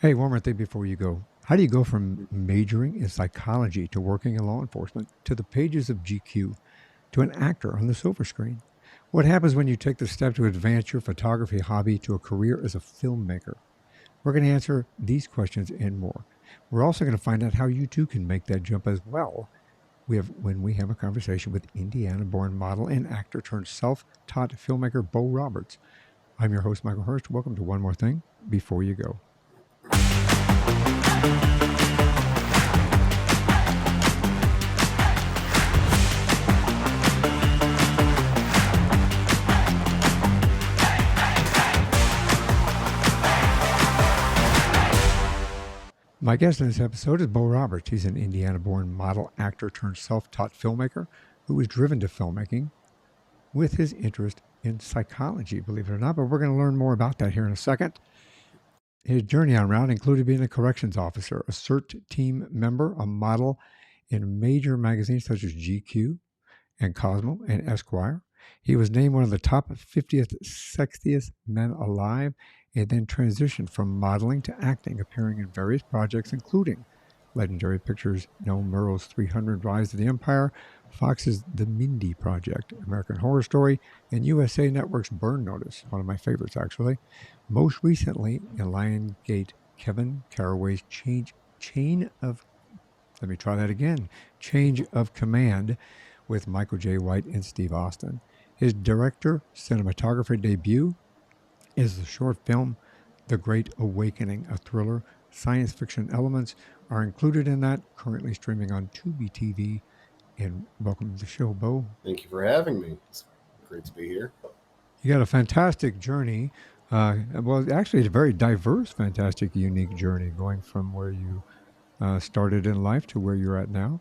Hey, one more thing before you go. How do you go from majoring in psychology to working in law enforcement to the pages of GQ to an actor on the silver screen? What happens when you take the step to advance your photography hobby to a career as a filmmaker? We're going to answer these questions and more. We're also going to find out how you too can make that jump as well. When we have a conversation with Indiana-born model and actor turned self-taught filmmaker Bo Roberts. I'm your host, Michael Herst. Welcome to One More Thing Before You Go. My guest in this episode is Bo Roberts. He's an Indiana-born model, actor turned self-taught filmmaker who was driven to filmmaking with his interest in psychology, believe it or not. But we're going to learn more about that here in a second. His journey on route included being a corrections officer, a CERT Team member, a model in major magazines such as GQ and Cosmo and Esquire. He was named one of the top 50th Sexiest Men Alive, and then transitioned from modeling to acting, appearing in various projects, including Legendary Pictures' Noam Murro's 300 Rise of the Empire, Fox's The Mindy Project, American Horror Story, and USA Network's Burn Notice, one of my favorites, actually. Most recently, in Lionsgate, Kevin Carraway's Change of Command with Michael J. White and Steve Austin. His director cinematographer debut is the short film The Great Awakening, a thriller. Science fiction elements are included in that, currently streaming on Tubi TV. And welcome to the show, Bo. Thank you for having me. It's great to be here. You got a fantastic journey. Well, actually, it's a very diverse, fantastic, unique journey going from where you started in life to where you're at now.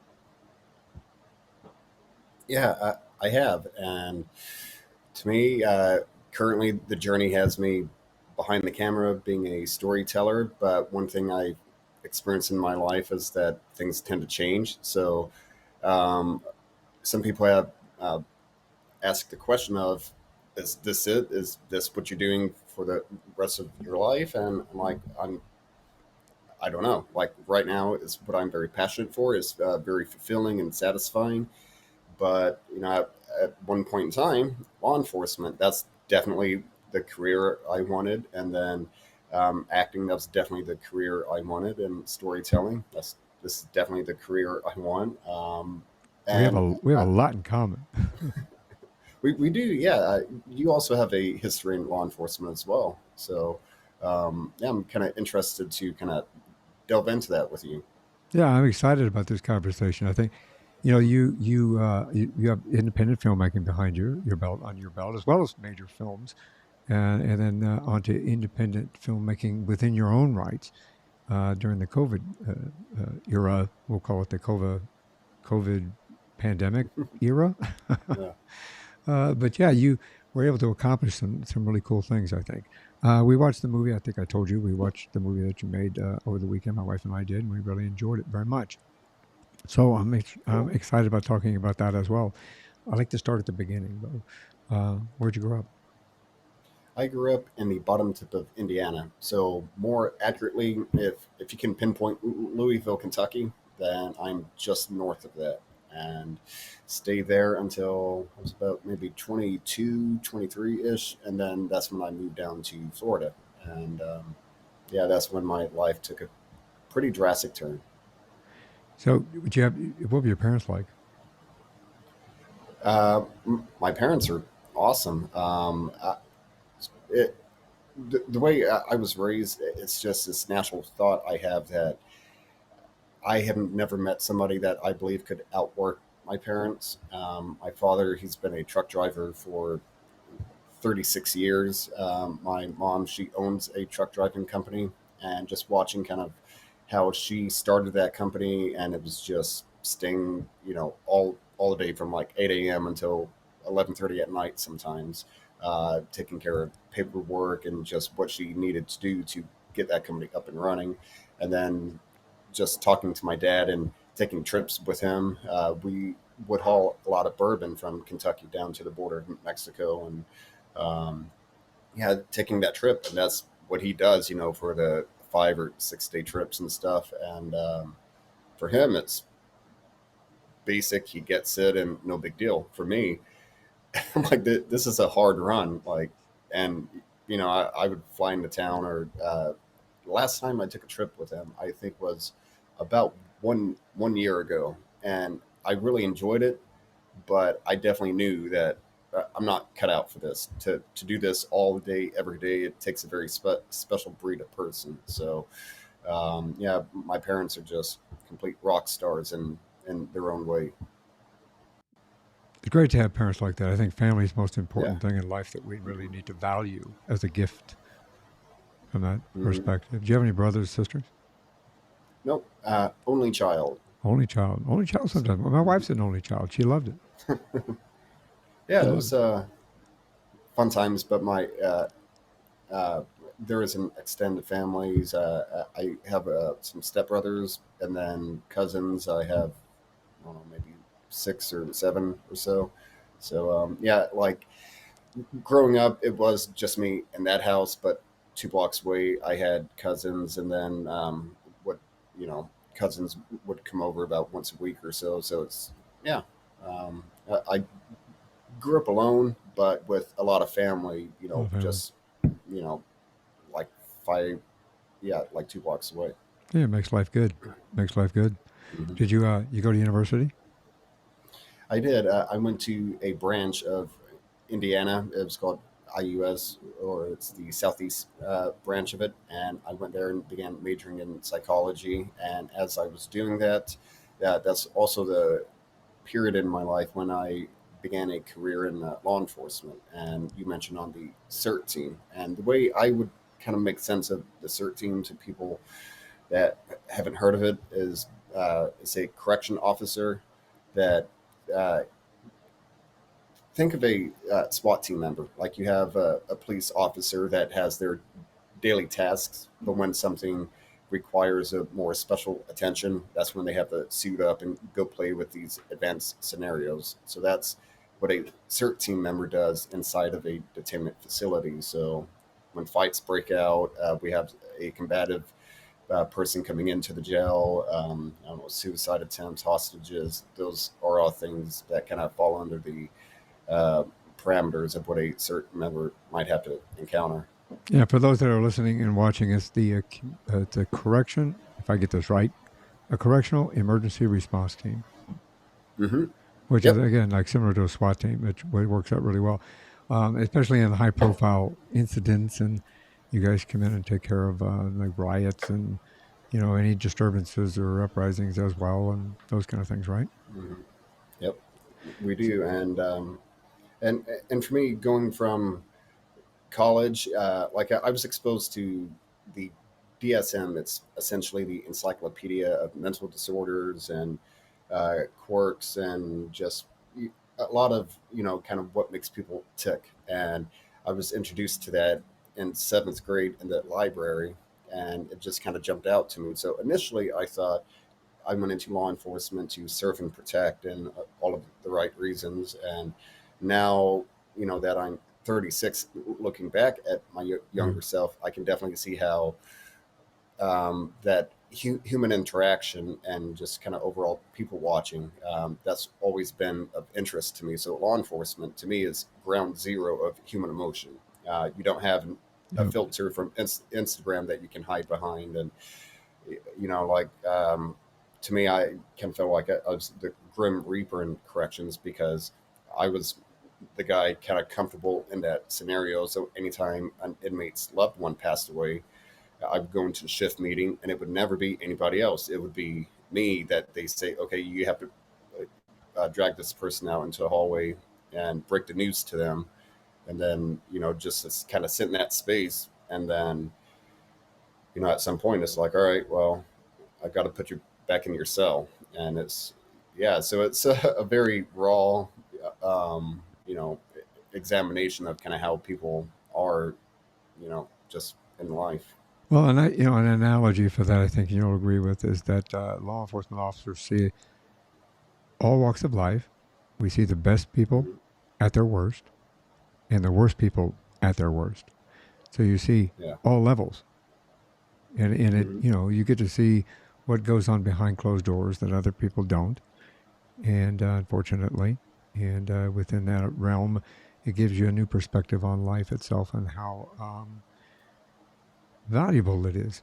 Yeah, I have. And to me, currently the journey has me behind the camera being a storyteller. But one thing I experienced in my life is that things tend to change. So um, some people have asked the question of, is this it? Is this what you're doing for the rest of your life? And I'm like, I don't know. Like right now is what I'm very passionate for, is very fulfilling and satisfying. But at one point in time, law enforcement, that's definitely the career I wanted. And then acting, that's definitely the career I wanted. And storytelling, this is definitely the career I want. We And have a lot in common. we do, yeah. You also have a history in law enforcement as well. So yeah, I'm kind of interested to kind of delve into that with you. Yeah, I'm excited about this conversation. I think, you have independent filmmaking behind your belt, on your belt, as well as major films, and then onto independent filmmaking within your own rights during the COVID era. We'll call it the COVID pandemic era. Yeah. But yeah, you were able to accomplish some really cool things, I think. We watched the movie. I think I told you we watched the movie that you made over the weekend. My wife and I did, and we really enjoyed it very much. So I'm Cool. excited about talking about that as well. I like to start at the beginning, though. Where'd you grow up? I grew up in the bottom tip of Indiana. So more accurately, if you can pinpoint Louisville, Kentucky, then I'm just north of that. And stayed there until I was about maybe 22, 23-ish. And then that's when I moved down to Florida. And yeah, that's when my life took a pretty drastic turn. So, what were your parents like? My parents are awesome. It, the way I was raised, it's just this natural thought I have that I have never met somebody that I believe could outwork my parents. My father, he's been a truck driver for 36 years. My mom, she owns a truck driving company, and just watching kind of how she started that company, and it was just staying, all the day from like 8 a.m. until 11:30 at night sometimes, taking care of paperwork and just what she needed to do to get that company up and running. And then just talking to my dad and taking trips with him, we would haul a lot of bourbon from Kentucky down to the border of Mexico, and yeah, taking that trip. And that's what he does, for the 5 or 6 day trips and stuff. And for him, it's basic. He gets it, and no big deal. For me, I'm like, this is a hard run. Like, and I would fly into town, or last time I took a trip with him, I think was about one year ago, and I really enjoyed it. But I definitely knew that I'm not cut out for this. To do this all day, every day, it takes a very special breed of person. So, yeah, my parents are just complete rock stars in their own way. It's great to have parents like that. I think family is the most Yeah. important thing in life that we really need to value as a gift from that Hmm. perspective. Do you have any brothers, sisters? Nope. Only child. Only child. Only child sometimes. Well, my wife's an only child. She loved it. Yeah, She it loved was it. fun times. But my uh, there is an extended families. I have some stepbrothers and then cousins. I have, I don't know, maybe 6 or 7 or so. So yeah, like growing up, it was just me in that house. But 2 blocks away, I had cousins, and then what you know, cousins would come over about once a week or so. So it's yeah. I grew up alone, but with a lot of family. Oh, family. Just you know, like 5, yeah, like 2 blocks away. Yeah, it makes life good. Makes life good. Hmm. Did you go to university? I did. I went to a branch of Indiana. It was called IUS, or it's the Southeast branch of it. And I went there and began majoring in psychology. And as I was doing that, that's also the period in my life when I began a career in law enforcement. And you mentioned on the CERT team. And the way I would kind of make sense of the CERT team to people that haven't heard of it is it's a correction officer that uh, think of a SWAT team member. Like you have a police officer that has their daily tasks, but when something requires a more special attention, that's when they have to suit up and go play with these advanced scenarios. So that's what a CERT team member does inside of a detainment facility. So when fights break out, we have a combative person coming into the jail. I don't know, suicide attempts, hostages. Those are all things that kind of fall under the uh, parameters of what a certain member might have to encounter. Yeah, for those that are listening and watching, it's a correction, if I get this right, a correctional emergency response team, Hmm. which is Yep. again like similar to a SWAT team. It works out really well, especially in high profile incidents. And you guys come in and take care of like riots and any disturbances or uprisings as well, and those kind of things, right? Hmm. Yep. We do, and for me, going from college, like I was exposed to the DSM. It's essentially the Encyclopedia of Mental Disorders and quirks, and just a lot of kind of what makes people tick. And I was introduced to that in 7th grade in the library, and it just kind of jumped out to me. So initially, I thought I went into law enforcement to serve and protect, and all of the right reasons. And now, that I'm 36, looking back at my Yeah. younger self, I can definitely see how that human interaction and just kind of overall people watching, that's always been of interest to me. So law enforcement to me is ground zero of human emotion. You don't have a Yeah. filter from Instagram that you can hide behind, and like to me, I can feel like I was the grim reaper in corrections because I was the guy kind of comfortable in that scenario. So anytime an inmate's loved one passed away, I'd go into the shift meeting, and it would never be anybody else. It would be me that they say, okay, you have to drag this person out into a hallway and break the news to them. And then, just kind of sit in that space. And then, at some point, it's like, all right, well, I've got to put you back in your cell. And yeah, so it's a very raw, um, you know, examination of kind of how people are, just in life. Well, and an analogy for that, I think you'll agree with, is that law enforcement officers see all walks of life. We see the best people Hmm. at their worst, and the worst people at their worst. So you see Yeah. all levels and it, Hmm. you get to see what goes on behind closed doors that other people don't, and unfortunately, and within that realm, it gives you a new perspective on life itself and how valuable it is.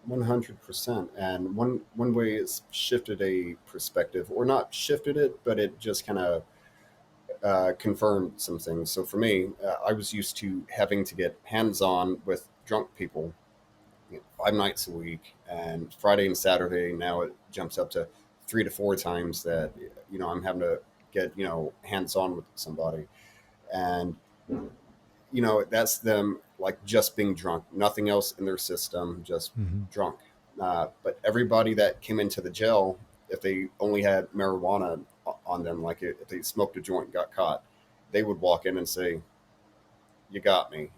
100%. And one way it's shifted a perspective, or not shifted it, but it just kind of confirmed some things. So for me, I was used to having to get hands on with drunk people, 5 nights a week, and Friday and Saturday. Now it jumps up to 3 to 4 times that I'm having to get hands on with somebody, and that's them like just being drunk, nothing else in their system, just Hmm. drunk. But everybody that came into the jail, if they only had marijuana on them, like if they smoked a joint and got caught, they would walk in and say, "You got me.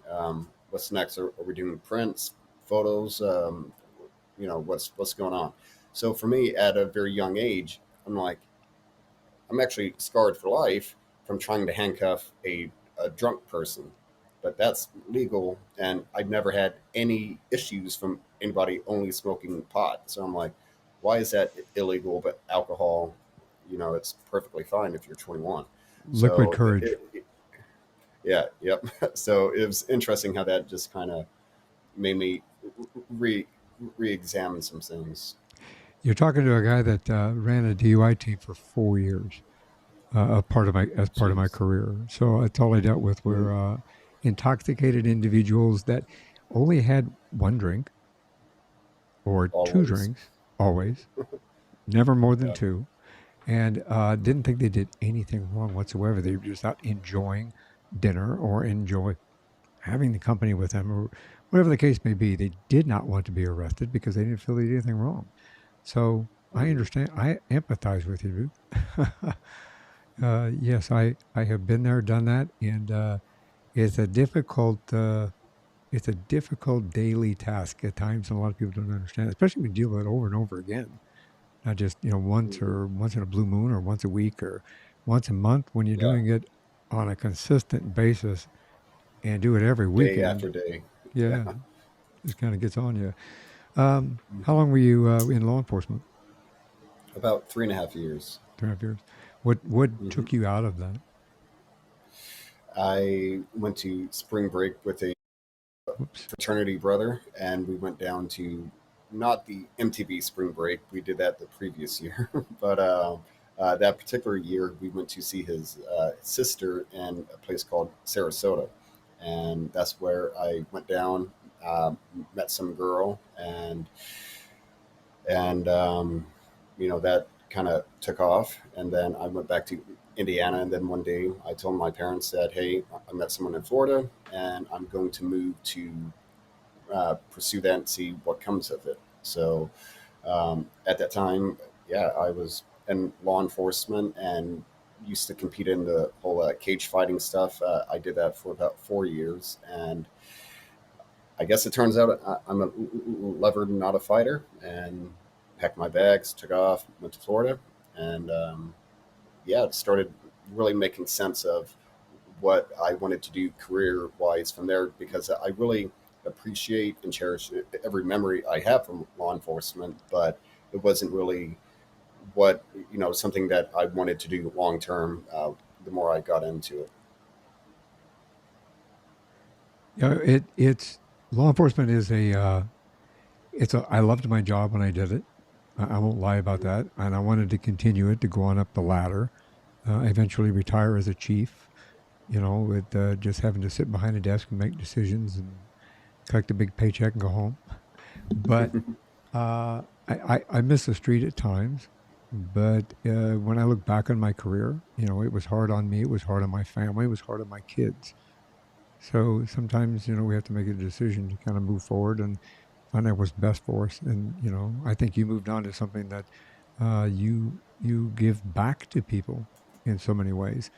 What's next? Are we doing prints, photos? What's going on?" So for me, at a very young age, I'm like, I'm actually scarred for life from trying to handcuff a drunk person. But that's legal, and I've never had any issues from anybody only smoking pot. So I'm like, why is that illegal? But alcohol, it's perfectly fine if you're 21. Liquid So, courage. yeah, yep. So it was interesting how that just kind of made me re re-examine some things. You're talking to a guy that ran a DUI team for 4 years, as part of my Jeez. career. So that's all I dealt with Mhm. were intoxicated individuals that only had one drink or two Always. drinks, always, never more than Yeah. two, and didn't think they did anything wrong whatsoever. They were just out enjoying dinner or enjoy having the company with them or whatever the case may be. They did not want to be arrested because they didn't feel they did anything wrong. So I Mhm. understand. I empathize with you, dude. Yes, I have been there, done that, and it's a difficult it's a difficult daily task at times, and a lot of people don't understand, especially when you deal with it over and over again. Not just once Mhm. or once in a blue moon or once a week or once a month. When you're Yeah. doing it on a consistent basis and do it every Day after weekend, day. Yeah. yeah, just kind of gets on you. How Mhm. long were you in law enforcement? About 3.5 years. 3.5 years. What Hmm. took you out of that? I went to spring break with a Whoops. fraternity brother, and we went down to not the MTV spring break. We did that the previous year, but that particular year we went to see his sister in a place called Sarasota, and that's where I went down, met some girl, and that kind of took off. And then I went back to Indiana, and then one day I told my parents that, hey, I met someone in Florida, and I'm going to move to pursue that and see what comes of it. So at that time, yeah, I was in law enforcement and used to compete in the whole cage fighting stuff. I did that for about 4 years, and I guess it turns out I'm a lover, not a fighter. And packed my bags, took off, went to Florida, and yeah, started really making sense of what I wanted to do career wise from there, because I really appreciate and cherish every memory I have from law enforcement, but it wasn't really what, something that I wanted to do long term. The more I got into it. Yeah, it's law enforcement is I loved my job when I did it. I won't lie about Mhm. that, and I wanted to continue it to go on up the ladder. Eventually retire as a chief. With just having to sit behind a desk and make decisions and collect a big paycheck and go home. But I miss the street at times. But when I look back on my career, it was hard on me. It was hard on my family. It was hard on my kids. So sometimes, we have to make a decision to kind of move forward and find out what's best for us. And I think you moved on to something that you give back to people in so many ways.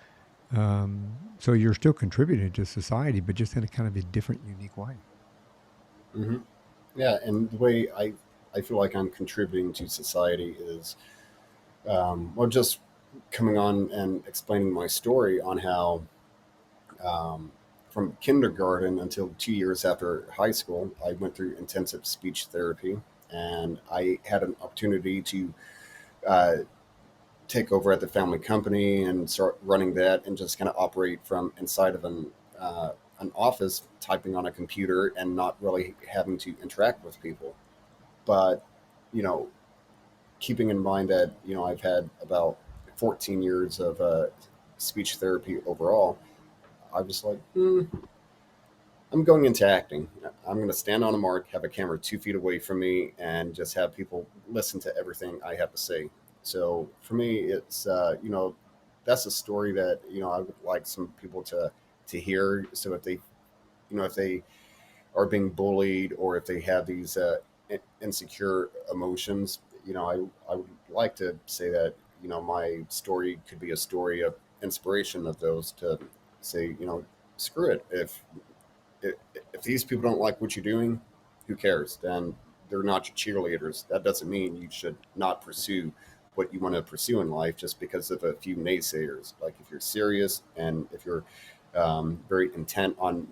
So you're still contributing to society, but just in a kind of a different, unique way. Hmm. Yeah, and the way I feel like I'm contributing to society is, well, just coming on and explaining my story on how, um, from kindergarten until 2 years after high school, I went through intensive speech therapy, and I had an opportunity to uh, take over at the family company and start running that and just kind of operate from inside of an office, typing on a computer and not really having to interact with people. But, you know, keeping in mind that, I've had about 14 years of speech therapy overall, I was like, I'm going into acting. I'm going to stand on a mark, have a camera 2 feet away from me, and just have people listen to everything I have to say. So for me, it's that's a story that I would like some people to hear. So if they are being bullied or if they have these insecure emotions, I would like to say that my story could be a story of inspiration of those to say screw it if, if these people don't like what you're doing, who cares? Then they're not your cheerleaders. That doesn't mean you should not pursue what you want to pursue in life just because of a few naysayers. Like if you're serious and if you're very intent on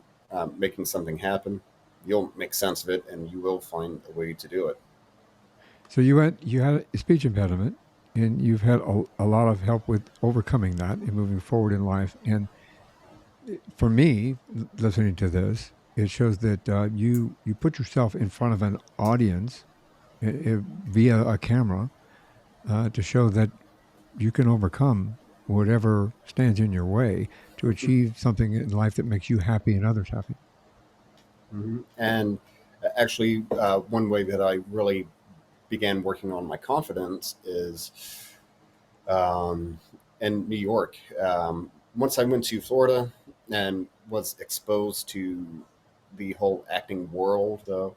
making something happen, you'll make sense of it and you will find a way to do it. So you had a speech impediment, and you've had a lot of help with overcoming that and moving forward in life. And for me, listening to this, it shows that you put yourself in front of an audience via a camera to show that you can overcome whatever stands in your way to achieve something in life that makes you happy and others happy. And actually, one way that I really began working on my confidence is um, in New York. Once I went to Florida and was exposed to the whole acting world, though,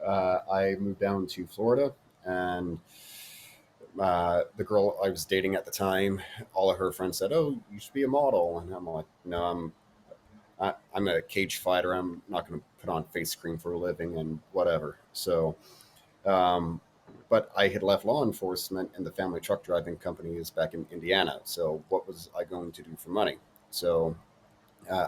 I moved down to Florida, and the girl I was dating at the time, all of her friends said, "Oh, you should be a model," and I'm like, "No, I'm a cage fighter. I'm not going to put on face cream for a living and whatever." So um, but I had left law enforcement and the family truck driving company is back in Indiana. So what was I going to do for money? So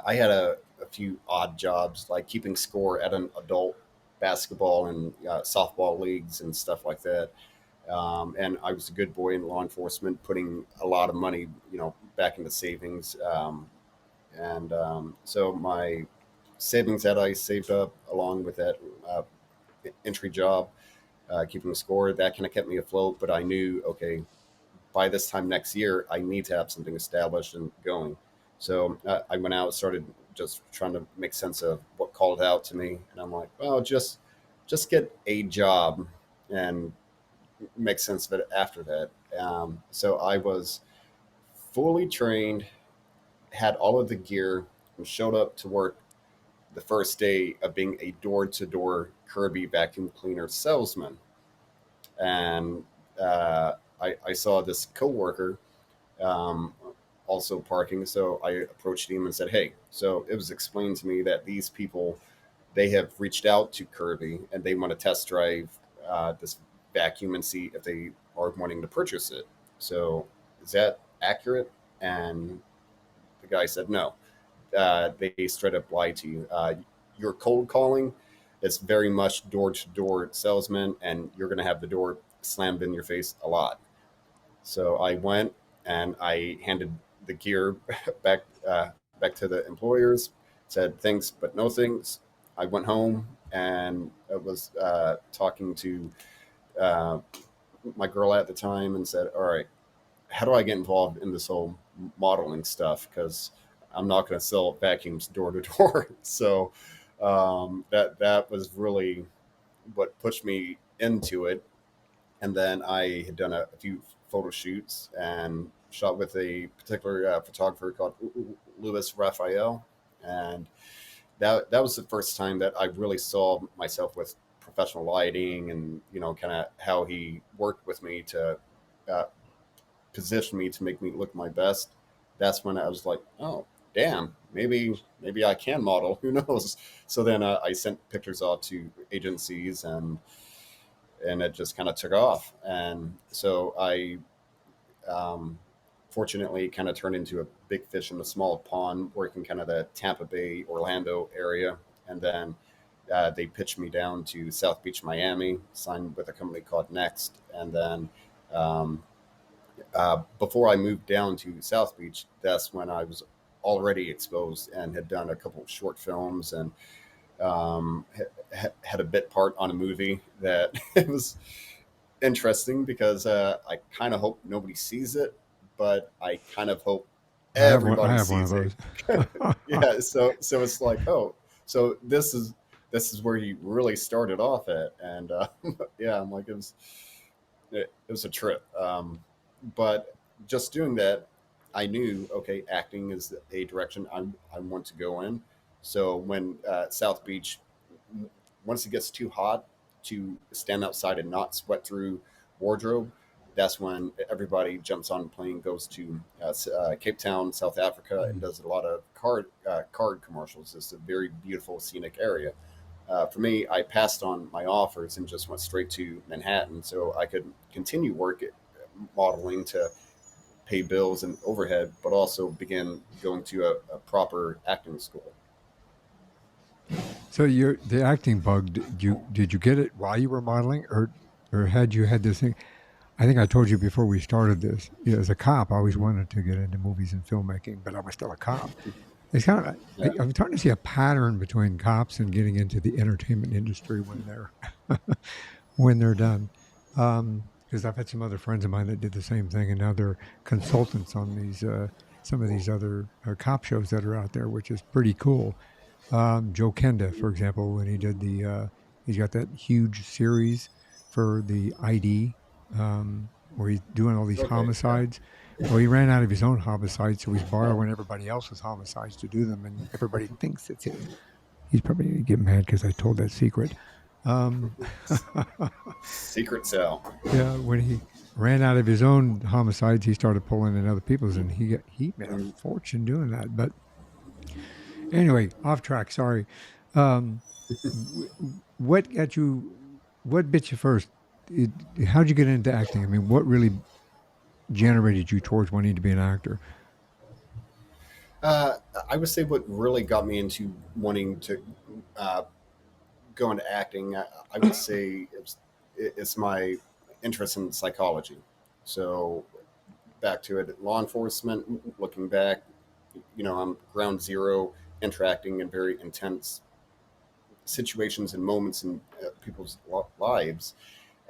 I had a few odd jobs like keeping score at an adult basketball and softball leagues and stuff like that. And I was a good boy in law enforcement, putting a lot of money, back into savings. And so my savings that I saved up along with that uh, entry job keeping score. That kind of kept me afloat. But I knew, okay, by this time next year, I need to have something established and going. So I went out, started just trying to make sense of what called out to me, and I'm like, well, just get a job and make sense of it after that. So I was fully trained, had all of the gear, and showed up to work the first day of being a door to door Kirby vacuum cleaner salesman. And I saw this coworker um, also parking. So I approached him and said, "Hey," so it was explained to me that these people they have reached out to Kirby and they want to test drive this vacuum and see if they are wanting to purchase it. So is that accurate? And the guy said no. They straight up lie to you. Your cold calling is very much door to door salesman, and you're going to have the door slammed in your face a lot. So I went and I handed the gear back to the employers, said thanks but no thanks. I went home and I was talking to uh, my girl at the time and said, "All right, how do I get involved in this whole modeling stuff? Because I'm not going to sell vacuums door to door." So that was really what pushed me into it. And then I had done a few photo shoots and shot with a particular photographer called Louis Raphael, and that was the first time that I really saw myself with professional lighting and kind of how he worked with me to uh, position me to make me look my best. That's when I was like, oh damn, maybe I can model. Who knows? So then I sent pictures off to agencies and it just kind of took off. And so I um, fortunately kind of turned into a big fish in a small pond, working kind of the Tampa Bay, Orlando area. And then they pitched me down to South Beach, Miami, signed with a company called Next. And then um, before I moved down to South Beach, that's when I was already exposed and had done a couple of short films and had a bit part on a movie that it was interesting because I kind of hope nobody sees it, but I kind of hope I everybody have one of sees it. those. Yeah, so it's like, oh, so this is where you really started off at, and yeah, I'm like it was a trip, but just doing that, I knew okay, acting is a direction I want to go in. So when South Beach, once it gets too hot to stand outside and not sweat through wardrobe, that's when everybody jumps on a plane, goes to Cape Town, South Africa, and Mm. does a lot of card commercials. It's a very beautiful scenic area. For me, I passed on my offers and just went straight to Manhattan so I could continue work at modeling to pay bills and overhead, but also begin going to a proper acting school. So the acting bug. Did you get it while you were modeling, or had you had this thing? I think I told you before we started this. You know, as a cop, I always Mhm. wanted to get into movies and filmmaking, but I was still a cop. It's kind of Yeah. I'm starting to see a pattern between cops and getting into the entertainment industry when they're when they're done. Because I've had some other friends of mine that did the same thing, and now they're consultants on these some of these other cop shows that are out there, which is pretty cool. Joe Kenda, for example, when he did he's got that huge series for the ID, where he's doing all these Okay. Yeah. homicides. Well, he ran out of his own homicides, so he's borrowing everybody else's homicides to do them, and everybody thinks it's his. He's probably gonna get mad because I told that secret. Um, Secret cell. yeah, when he ran out of his own homicides, he started pulling in other people's, and he made a Mhm. fortune doing that. But anyway, off track. Sorry. Um, what got you? What bit you first? It, how'd you get into acting? I mean, what really generated you towards wanting to be an actor? Uh, I would say what really got me into wanting to uh, go into acting, I would say it's my interest in psychology. So back to it, law enforcement. Looking back, I'm ground zero, interacting in very intense situations and moments in people's lives.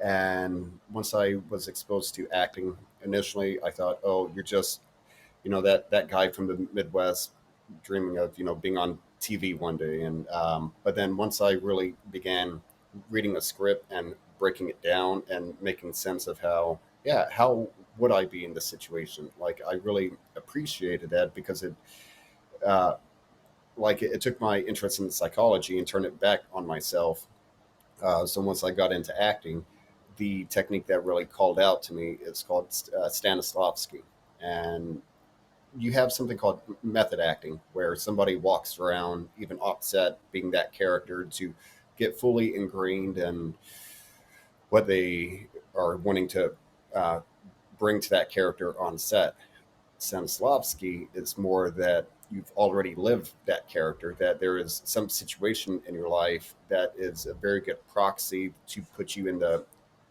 And once I was exposed to acting, initially I thought, oh, you're just that guy from the Midwest dreaming of being on TV one day. And but then once I really began reading a script and breaking it down and making sense of how would I be in this situation, like I really appreciated that because uh, it took my interest in psychology and turned it back on myself. So once I got into acting, the technique that really called out to me is called Stanislavski, and you have something called method acting, where somebody walks around, even offset, being that character to get fully ingrained in what they are wanting to uh, bring to that character on set. Stanislavski is more that you've already lived that character, that there is some situation in your life that is a very good proxy to put you in the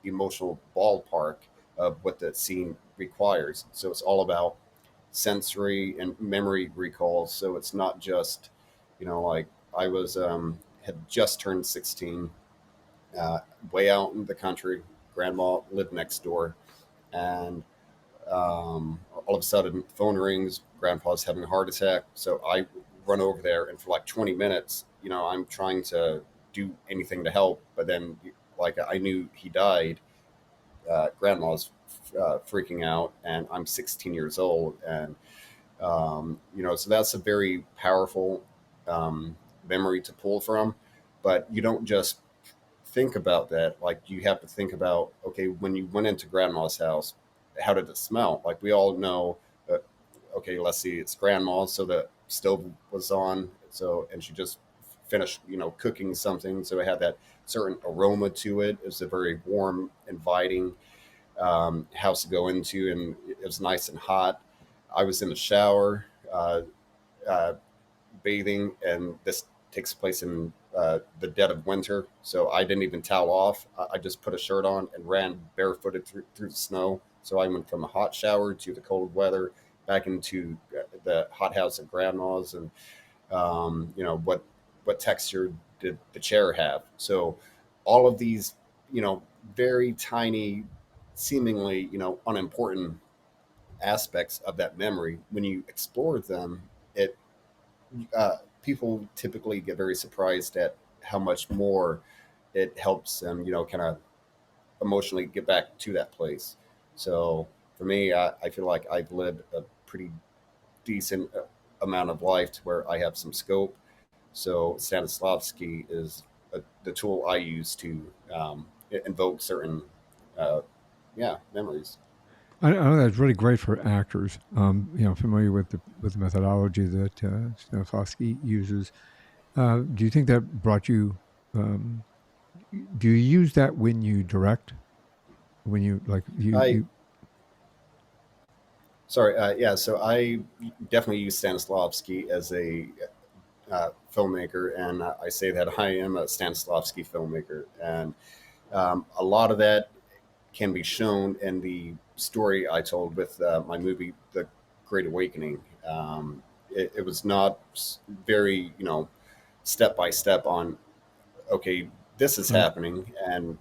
emotional ballpark of what the scene requires. So it's all about sensory and memory recall. So it's not just, like I was had just turned 16, uh, way out in the country. Grandma lived next door, and all of a sudden, phone rings. Grandpa's having a heart attack. So I run over there, and for like 20 minutes, I'm trying to do anything to help. But then, like I knew he died. Grandma's freaking out, and I'm 16 years old, and so that's a very powerful um, memory to pull from. But you don't just think about that. Like you have to think about, okay, when you went into grandma's house, how did it smell? Like we all know, uh, okay, let's see, it's grandma, so the stove was on, so and she just finished, cooking something, so it had that certain aroma to it. It was a very warm, inviting house to go into, and it was nice and hot. I was in the shower, uh, bathing, and this takes place in the dead of winter. So I didn't even towel off. I just put a shirt on and ran barefooted through the snow. So I went from a hot shower to the cold weather, back into the hot house at grandma's, and what texture did the chair have. So all of these, very tiny, seemingly unimportant aspects of that memory, when you explore them, it people typically get very surprised at how much more it helps them, kind of emotionally get back to that place. So for me, I feel like I've lived a pretty decent amount of life to where I have some scope. So Stanislavski is the tool I use to invoke certain, uh, memories. I know that's really great for actors. Familiar with the methodology that Stanislavski uses. Do you think that brought you? Um, do you use that when you direct? When you like I you? Sorry, yeah. So I definitely use Stanislavski as a filmmaker, and I say that I am a Stanislavski filmmaker, and a lot of that can be shown in the story I told with my movie, The Great Awakening. It was not very, step by step on, okay, this is Right. happening, and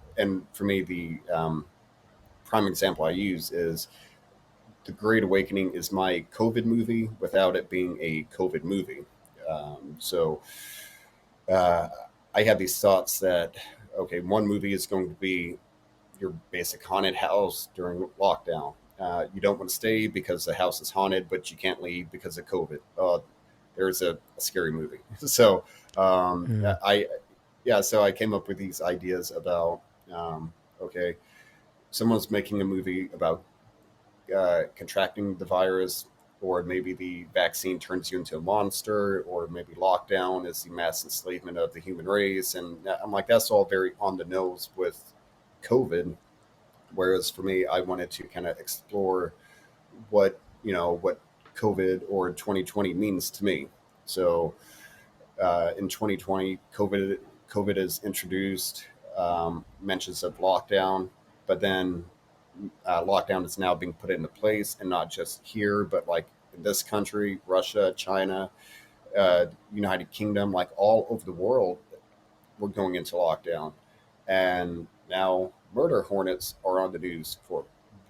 for me, the prime example I use is The Great Awakening is my COVID movie without it being a COVID movie. So uh, I had these thoughts that, okay, one movie is going to be your basic haunted house during lockdown. You don't want to stay because the house is haunted, but you can't leave because of COVID. There's a scary movie. So Yeah. so I came up with these ideas about, okay, someone's making a movie about contracting the virus, or maybe the vaccine turns you into a monster, or maybe lockdown is the mass enslavement of the human race. And I'm like, that's all very on the nose with COVID. Whereas for me, I wanted to kind of explore what COVID or 2020 means to me. So in 2020, COVID is introduced, mentions of lockdown, but then lockdown is now being put into place, and not just here, but like in this country, Russia, China, United Kingdom, like all over the world, we're going into lockdown. And now murder hornets are on the news for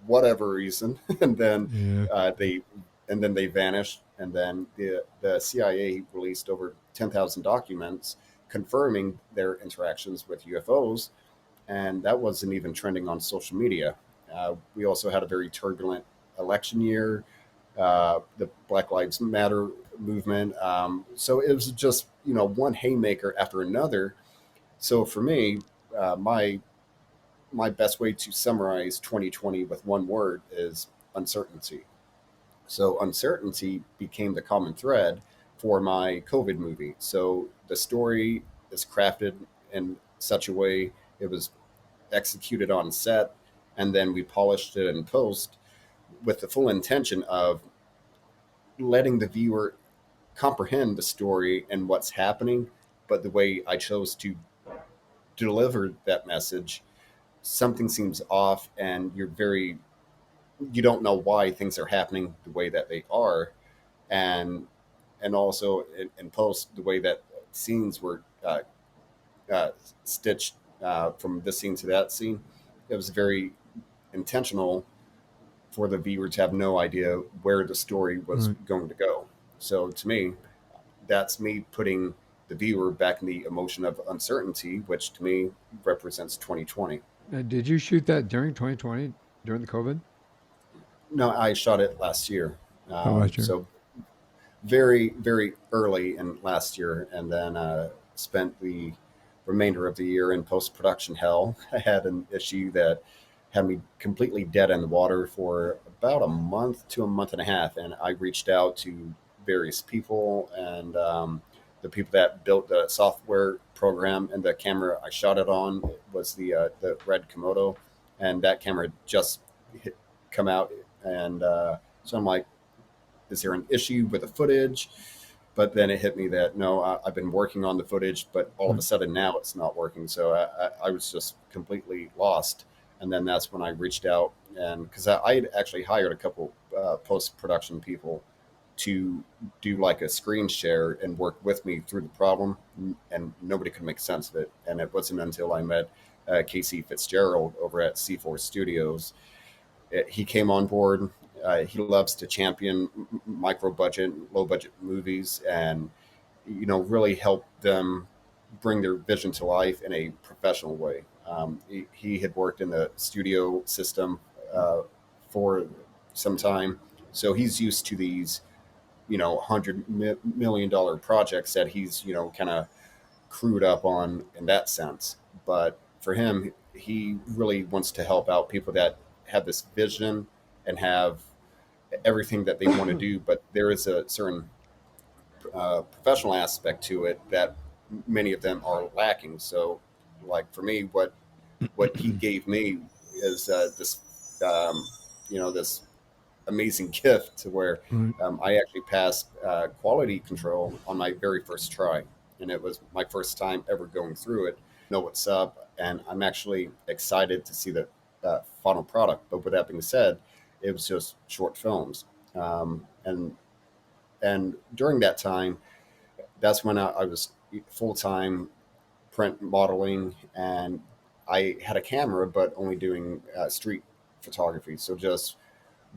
whatever reason, and then Yeah. they vanish, and then the CIA released over 10,000 documents confirming their interactions with UFOs, and that wasn't even trending on social media. We also had a very turbulent election year, the Black Lives Matter movement. So it was just one haymaker after another. So for me, my best way to summarize 2020 with one word is uncertainty. So uncertainty became the common thread for my COVID movie. So the story is crafted in such a way, it was executed on set, and then we polished it in post with the full intention of letting the viewer comprehend the story and what's happening. But the way I chose to deliver that message, something seems off, and you don't know why things are happening the way that they are. And and also in post, the way that scenes were uh, stitched from this scene to that scene, it was very intentional for the viewer to have no idea where the story was Right. going to go. So to me, that's me putting the viewer back in the emotion of uncertainty, which to me represents 2020. Did you shoot that during 2020 during the COVID? No, I shot it last year. Oh, last year. So very, very early in last year, and then spent the remainder of the year in post production hell. I had an issue that had me completely dead in the water for about a month to a month and a half, and I reached out to various people, and the people that built the software program and the camera I shot it on was the Red Komodo, and that camera had just come out, and so I'm like, is there an issue with the footage? But then it hit me that no, I've been working on the footage, but all of a sudden now it's not working. So I was just completely lost. And then that's when I reached out, and because I had actually hired a couple post production people to do like a screen share and work with me through the problem, and nobody could make sense of it. And it wasn't until I met Casey Fitzgerald over at C4 Studios. He came on board. He loves to champion micro budget, low budget movies, and really help them bring their vision to life in a professional way. He had worked in the studio system for some time, so he's used to these $100 million projects that he's kind of crewed up on in that sense. But for him, he really wants to help out people that have this vision and have everything that they want to do, but there is a certain professional aspect to it that many of them are lacking. So, like for me, what he gave me is this amazing gift to where I actually passed quality control on my very first try, and it was my first time ever going through it. Know what's up, and I'm actually excited to see the final product. But with that being said, it was just short films, and during that time, that's when I was full time print modeling, and I had a camera, but only doing street photography. So just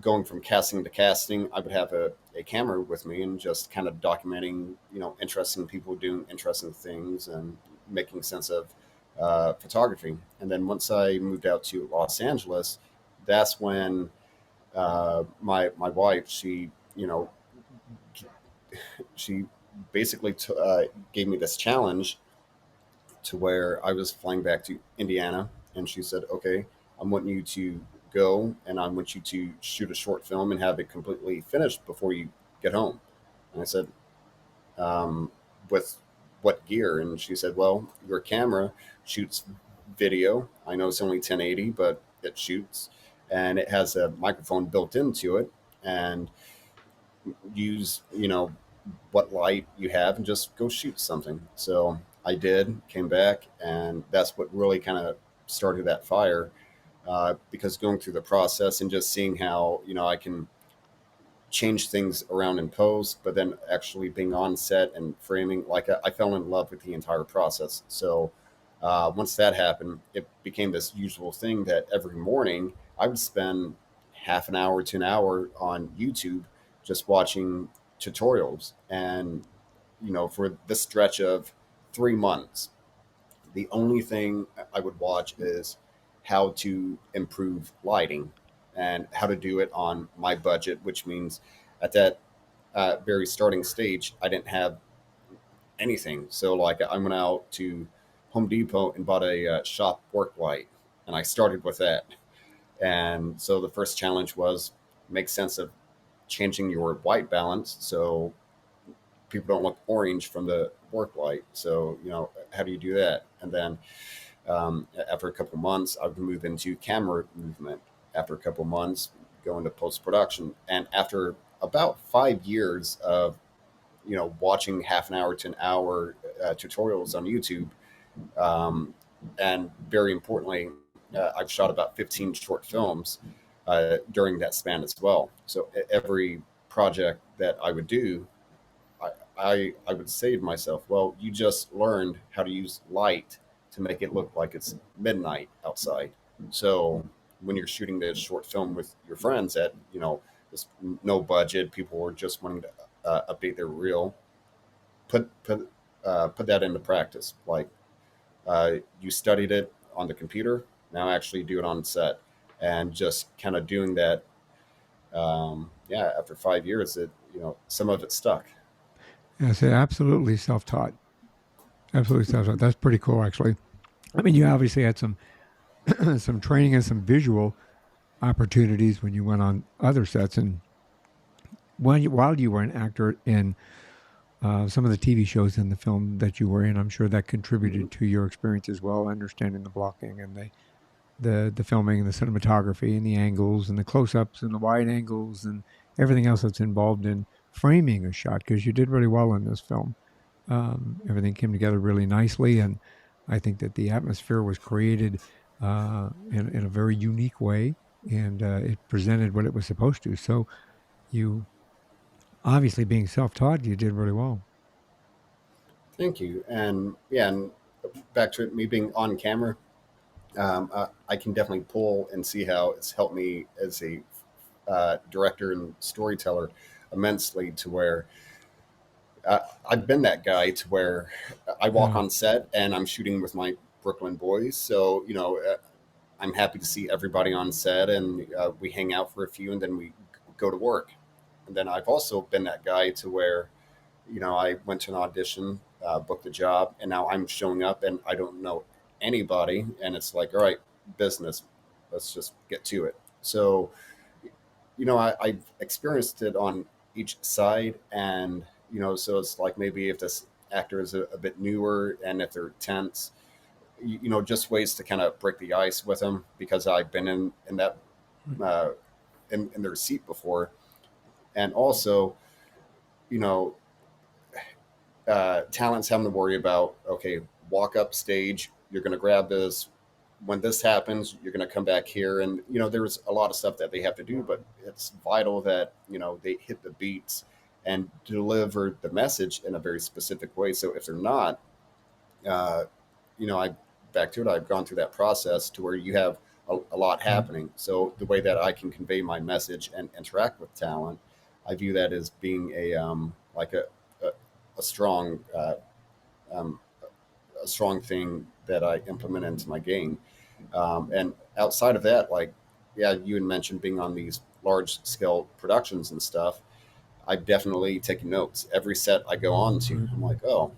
going from casting to casting, I would have a camera with me and just kind of documenting, interesting people doing interesting things and making sense of photography. And then once I moved out to Los Angeles, that's when my wife, she basically gave me this challenge to where I was flying back to Indiana, and she said, "Okay, I want you to go, and I want you to shoot a short film and have it completely finished before you get home." And I said, "With what gear?" And she said, "Well, your camera shoots video. I know it's only 1080, but it shoots, and it has a microphone built into it, and use what light you have and just go shoot something." So I did, came back, and that's what really kind of started that fire, because going through the process and just seeing how I can change things around in post, but then actually being on set and framing, like I fell in love with the entire process. So once that happened, it became this usual thing that every morning I would spend half an hour to an hour on YouTube just watching tutorials. And for this stretch of 3 months, the only thing I would watch is how to improve lighting and how to do it on my budget, which means at that very starting stage, I didn't have anything. So like I went out to Home Depot and bought a shop work light, and I started with that. And so the first challenge was make sense of changing your white balance so people don't look orange from the work light. So how do you do that? And then after a couple months, I would move into camera movement. After a couple months, go into post production. And after about 5 years of watching half an hour to an hour tutorials on YouTube, and very importantly, I've shot about 15 short films during that span as well. So every project that I would do, I would say to myself, well, you just learned how to use light to make it look like it's midnight outside. So when you're shooting this short film with your friends at this no budget, people were just wanting to update their reel, put that into practice. Like you studied it on the computer, now actually do it on set, and just kind of doing that. After 5 years, some of it stuck. Yes, absolutely self-taught. Absolutely self-taught. That's pretty cool, actually. I mean, you obviously had some some training and some visual opportunities when you went on other sets, and while you were an actor in some of the TV shows in the film that you were in, I'm sure that contributed to your experience as well, understanding the blocking and the filming and the cinematography and the angles and the close-ups and the wide angles and everything else that's involved in framing a shot, because you did really well in this film. Everything came together really nicely, and I think that the atmosphere was created in a very unique way, and it presented what it was supposed to. So you, obviously being self-taught, you did really well. Thank you. And yeah, and back to it, me being on camera, I can definitely pull and see how it's helped me as a director and storyteller immensely. To where I've been that guy to where I walk Yeah. on set and I'm shooting with my Brooklyn boys. So I'm happy to see everybody on set, and we hang out for a few, and then we go to work. And then I've also been that guy to where I went to an audition, booked the job, and now I'm showing up and I don't know anybody, and it's like, all right, business, let's just get to it. So I've experienced it on each side, and so it's like maybe if this actor is a bit newer and if they're tense, just ways to kind of break the ice with them, because I've been in that uh, in their seat before. And also, you know talents having to worry about, okay, walk up stage, you're going to grab this. When this happens, you're going to come back here, and there's a lot of stuff that they have to do, but it's vital that they hit the beats and deliver the message in a very specific way. So if they're not, uh, I back to it. I've gone through that process to where you have a lot Mm. happening. So the way that I can convey my message and interact with talent, I view that as being a, a strong um, a strong thing that I implement into my game. And outside of that, like, yeah, you had mentioned being on these large scale productions and stuff. I've definitely taken notes. Every set I go on to, Right. I'm like, oh,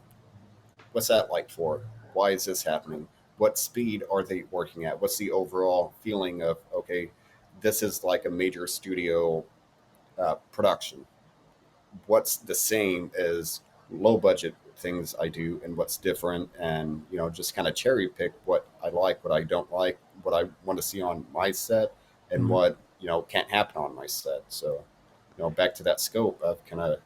what's that like for? Why is this happening? What speed are they working at? What's the overall feeling of, okay, this is like a major studio production? What's the same as low budget things I do, and what's different, and just kind of cherry pick what I like, what I don't like, what I want to see on my set, and Right. what can't happen on my set. So back to that scope, I've kind of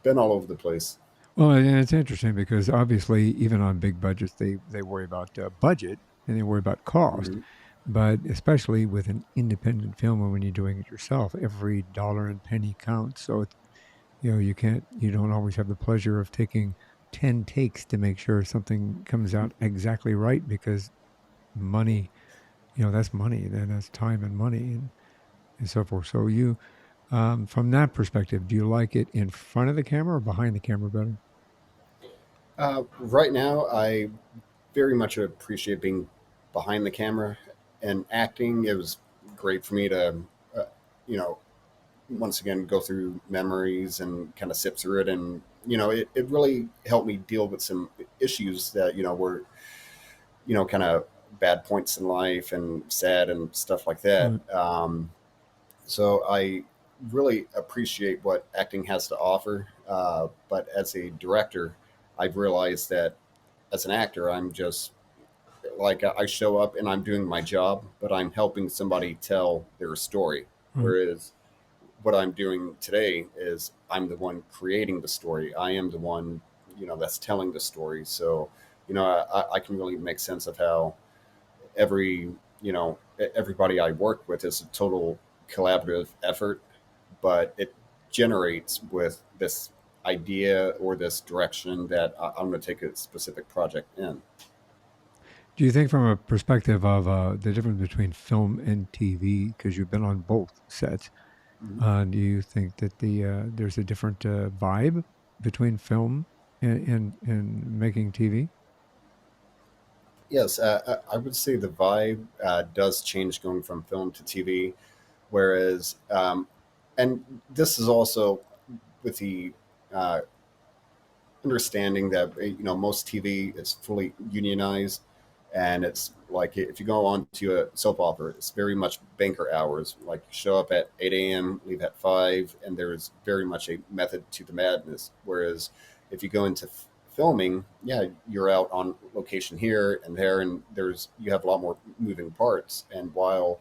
been all over the place. Well, and it's interesting because obviously, even on big budgets, they worry about budget and they worry about cost. Hmm. But especially with an independent film, or when you're doing it yourself, every dollar and penny counts. So it's, you don't always have the pleasure of taking 10 takes to make sure something comes out exactly right, because money, that's money, then that's time and money, and so forth. So you, from that perspective, do you like it in front of the camera or behind the camera better? Right now, I very much appreciate being behind the camera and acting. It was great for me to, uh, you know, once again go through memories and kind of sip through it, and it really helped me deal with some issues that were kind of bad points in life and sad and stuff like that. Right. So I really appreciate what acting has to offer, but as a director, I've realized that as an actor, I'm just like, I show up and I'm doing my job, but I'm helping somebody tell their story. Right. Whereas what I'm doing today is I'm the one creating the story. I am the one, that's telling the story. So, I can really make sense of how every, everybody I work with is a total collaborative effort, but it generates with this idea or this direction that I'm going to take a specific project in. Do you think, from a perspective of the difference between film and TV, because you've been on both sets, Mhm. do you think that there's a different vibe between film and making TV? Yes, I would say the vibe does change going from film to TV. Whereas, and this is also with the uh, understanding that most TV is fully unionized, and it's like if you go on to a soap opera, it's very much banker hours. Like, you show up at 8 a.m., leave at 5, and there's very much a method to the madness. Whereas if you go into filming, yeah, you're out on location here and there, and you have a lot more moving parts. And while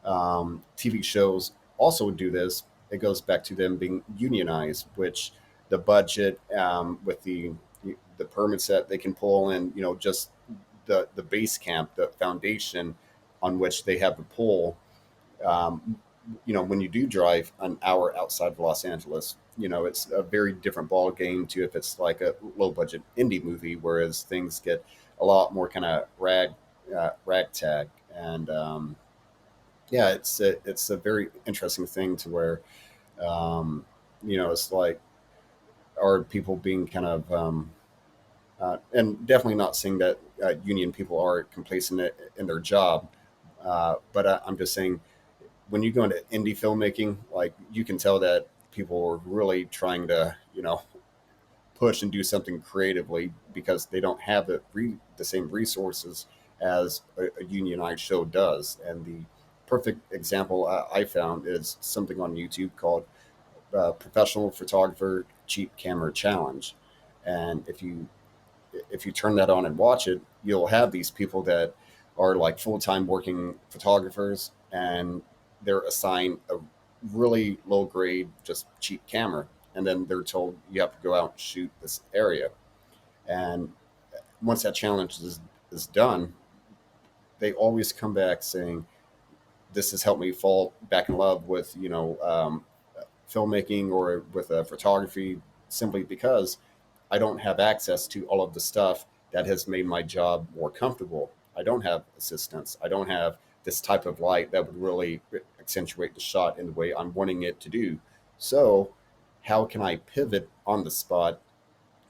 TV shows also do this, it goes back to them being unionized, which the budget, with the permits that they can pull, and just the base camp, the foundation on which they have to pull. Um, when you do drive an hour outside of Los Angeles, it's a very different ball game to if it's like a low budget indie movie, whereas things get a lot more kind of ragtag. And yeah, it's a very interesting thing to where, it's like, are people being kind of, and definitely not saying that union people are complacent in their job, but I'm just saying, when you go into indie filmmaking, like, you can tell that people are really trying to, push and do something creatively, because they don't have the same resources as a unionized show does. And the perfect example I found is something on YouTube called Professional Photographer Cheap Camera Challenge. And if you turn that on and watch it, you'll have these people that are like full time working photographers, and they're assigned a really low grade, just cheap camera, and then they're told you have to go out and shoot this area. And once that challenge is done, they always come back saying, "This has helped me fall back in love with filmmaking or with photography, simply because I don't have access to all of the stuff that has made my job more comfortable. I don't have assistants. I don't have this type of light that would really accentuate the shot in the way I'm wanting it to do. So, how can I pivot on the spot,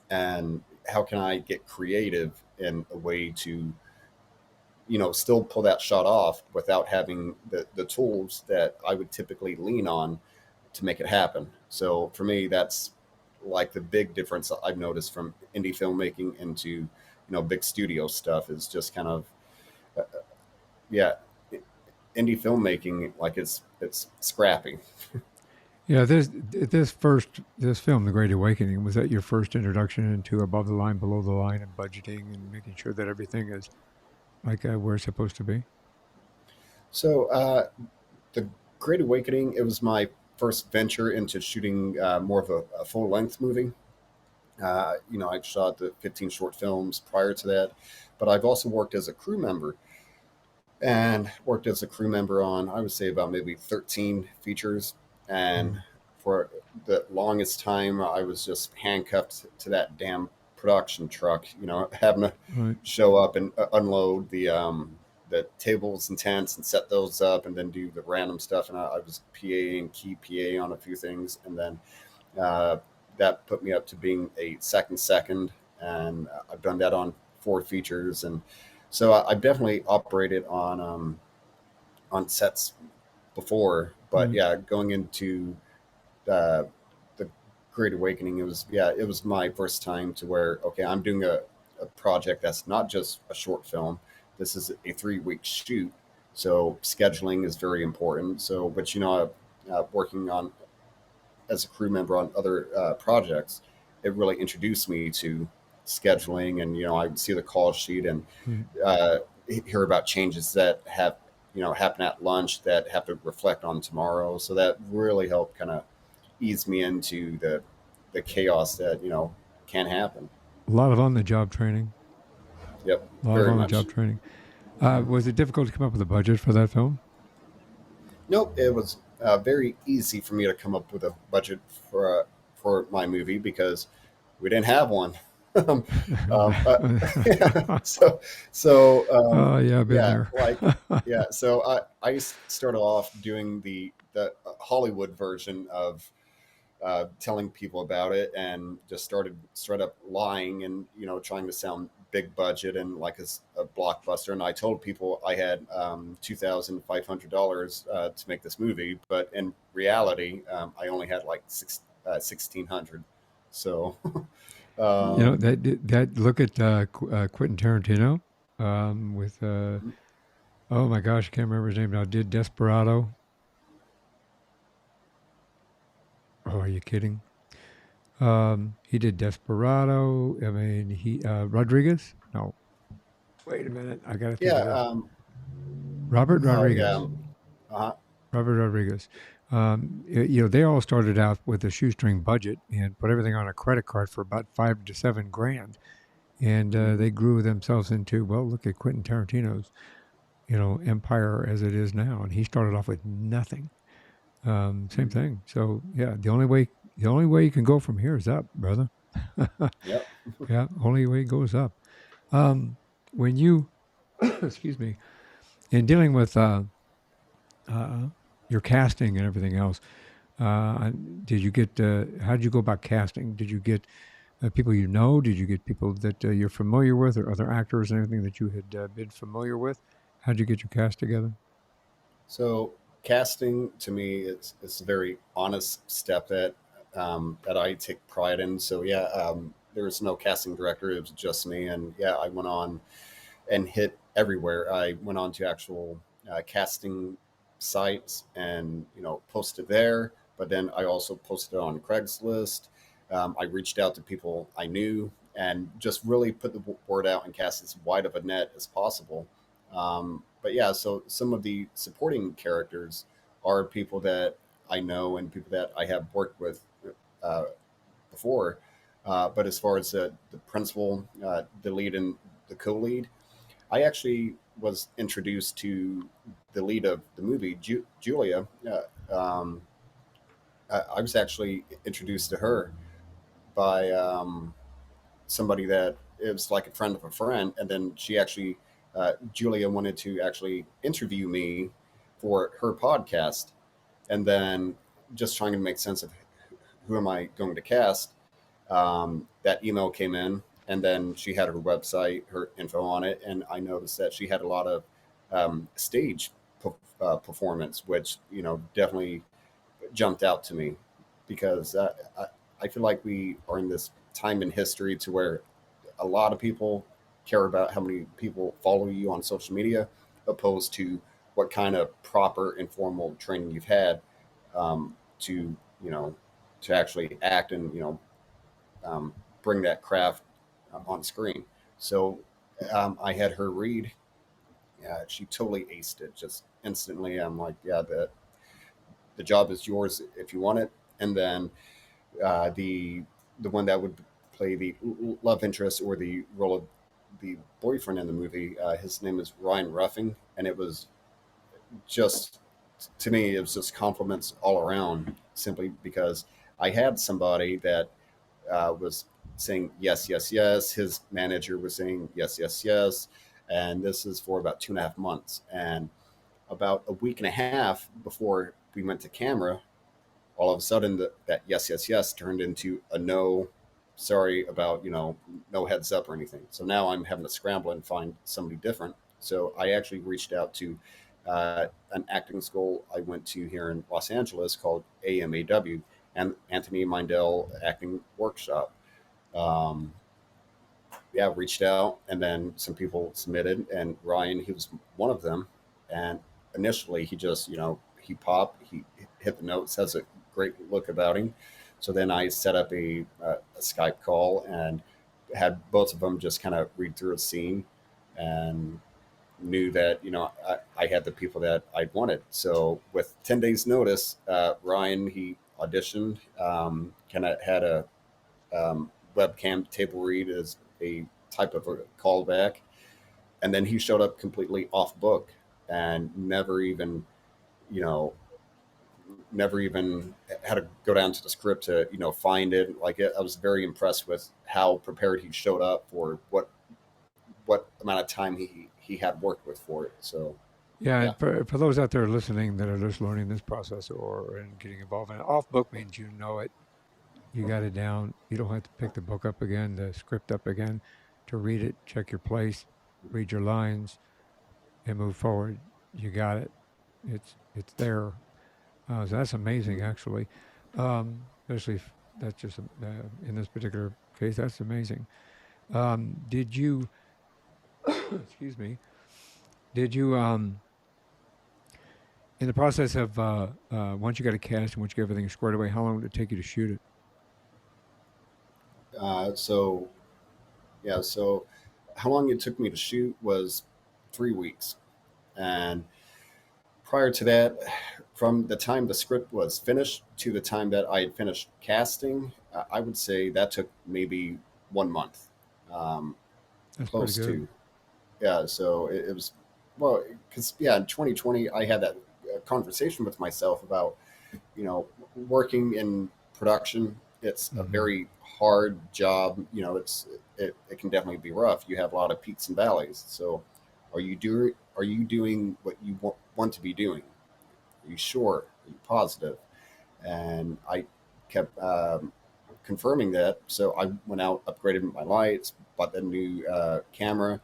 and how can I get creative in a way to, still pull that shot off without having the tools that I would typically lean on to make it happen?" So for me, that's like the big difference I've noticed from indie filmmaking into, big studio stuff, is just kind of, yeah, indie filmmaking, like, it's scrappy. Yeah, this film, The Great Awakening, was that your first introduction into above the line, below the line, and budgeting and making sure that everything is like where it's supposed to be? So the Great Awakening, it was my first venture into shooting more of a full length movie. I shot the 15 short films prior to that, but I've also worked as a crew member, and worked as a crew member on, I would say, about maybe 13 features. And Mm, for the longest time, I was just handcuffed to that damn production truck, having to right. show up and unload the tables and tents and set those up, and then do the random stuff. And I was PA and key PA on a few things. And then uh, that put me up to being a second, and I've done that on 4 features. And so I've definitely operated on sets before. But Right. yeah, going into uh, the Great Awakening, it was my first time to where, okay, I'm doing a project that's not just a short film. This is a 3 week shoot, so scheduling is very important. So, but working on as a crew member on other projects, it really introduced me to scheduling. And I would see the call sheet, and Right. uh, hear about changes that have happen at lunch that have to reflect on tomorrow. So that really helped kind of ease me into the chaos that can happen. A lot of on the job training. Yep, A lot of very on the much. job training. Was it difficult to come up with a budget for that film? Nope, it was very easy for me to come up with a budget for my movie, because we didn't have one. um, yeah, so Oh, yeah, I've been yeah, there. like, yeah. So I started off doing the Hollywood version of telling people about it, and just started straight up lying, and trying to sound big budget and like a blockbuster. And I told people I had $2,500 to make this movie, but in reality, I only had like 1,600. So um, That look at Quentin Tarantino with oh my gosh, I can't remember his name now. Did Desperado? Oh, are you kidding? He did Desperado. I mean, he Rodriguez? No, wait a minute. I got to think yeah, of this. Robert oh yeah, Rodriguez. uh, Robert Rodriguez. They all started out with a shoestring budget and put everything on a credit card for about 5 to 7 grand, and Mhm. they grew themselves into, well, look at Quentin Tarantino's, empire as it is now, and he started off with nothing. Same Mhm. thing. So yeah, the only way you can go from here is up, brother. Yep. Yeah, only way goes up. When you, excuse me, in dealing with uh, your casting and everything else, did you get? How did you go about casting? Did you get people you know? Did you get people that you're familiar with, or other actors and everything that you had been familiar with? How did you get your cast together? So casting to me is a very honest step that I take pride in. So yeah, there was no casting director; it was just me, and yeah, I went on and hit everywhere. I went on to actual casting sites and posted there. But then I also posted on Craigslist. I reached out to people I knew and just really put the word out and cast as wide of a net as possible. But yeah, so some of the supporting characters are people that I know and people that I have worked with uh, before. But as far as the principal, the lead, and the co-lead, I actually was introduced to the lead of the movie, Julia. I was actually introduced to her by somebody that it was like a friend of a friend, and then Julia wanted to actually interview me for her podcast, and then just trying to make sense of who am I going to cast. That email came in, and then she had her website, her info on it, and I noticed that she had a lot of stage performance, which definitely jumped out to me because I feel like we are in this time in history to where a lot of people care about how many people follow you on social media, opposed to what kind of proper informal training you've had to to actually act and um, bring that craft on screen. So I had her read. Yeah, she totally aced it just instantly. I'm like, yeah, the job is yours if you want it. And then the one that would play the love interest or the role of the boyfriend in the movie, his name is Ryan Ruffing, and it was just to me it was just compliments all around simply because I had somebody that was saying yes, yes, yes. His manager was saying yes, yes, yes. And this is for about 2.5 months. And about a week and a half before we went to camera, all of a sudden that yes, yes, yes turned into a no, sorry about, no heads up or anything. So now I'm having to scramble and find somebody different. So I actually reached out to an acting school I went to here in Los Angeles called AMAW, and Anthony Mindell Acting Workshop. um, yeah, reached out, and then some people submitted, and Ryan, he was one of them. And initially, he just, he popped, he hit the notes, has a great look about him. So then I set up a Skype call and had both of them just kind of read through a scene, and knew that I had the people that I wanted. So with 10 days notice, Ryan, he auditioned, kind of had a webcam table read as a type of a callback, and then he showed up completely off book and you know, never even had to go down to the script to find it. Like I was very impressed with how prepared he showed up for what amount of time he had worked with for it. So Yeah, yeah. and for those out there listening that are just learning this process or and getting involved in it, off book means you know it, you got it down. You don't have to pick the book up again, the script up again, to read it, check your place, read your lines, and move forward. You got it. It's there. So that's amazing, Mhm. actually. Especially if that's just in this particular case, that's amazing. Did you? Excuse me. Did you? In the process of once you got a cast and once you got everything squared away, how long did it take you to shoot it? So yeah, so how long it took me to shoot was 3 weeks, and prior to that, from the time the script was finished to the time that I had finished casting, I would say that took maybe 1 month, um, That's pretty close good. to. Yeah, so it was, well, because yeah, in 2020 I had that conversation with myself about, you know, working in production. It's a Hmm. very hard job. It can definitely be rough. You have a lot of peaks and valleys. So, are you doing what you want to be doing? Are you sure? Are you positive? And I kept confirming that. So I went out, upgraded my lights, bought the new camera,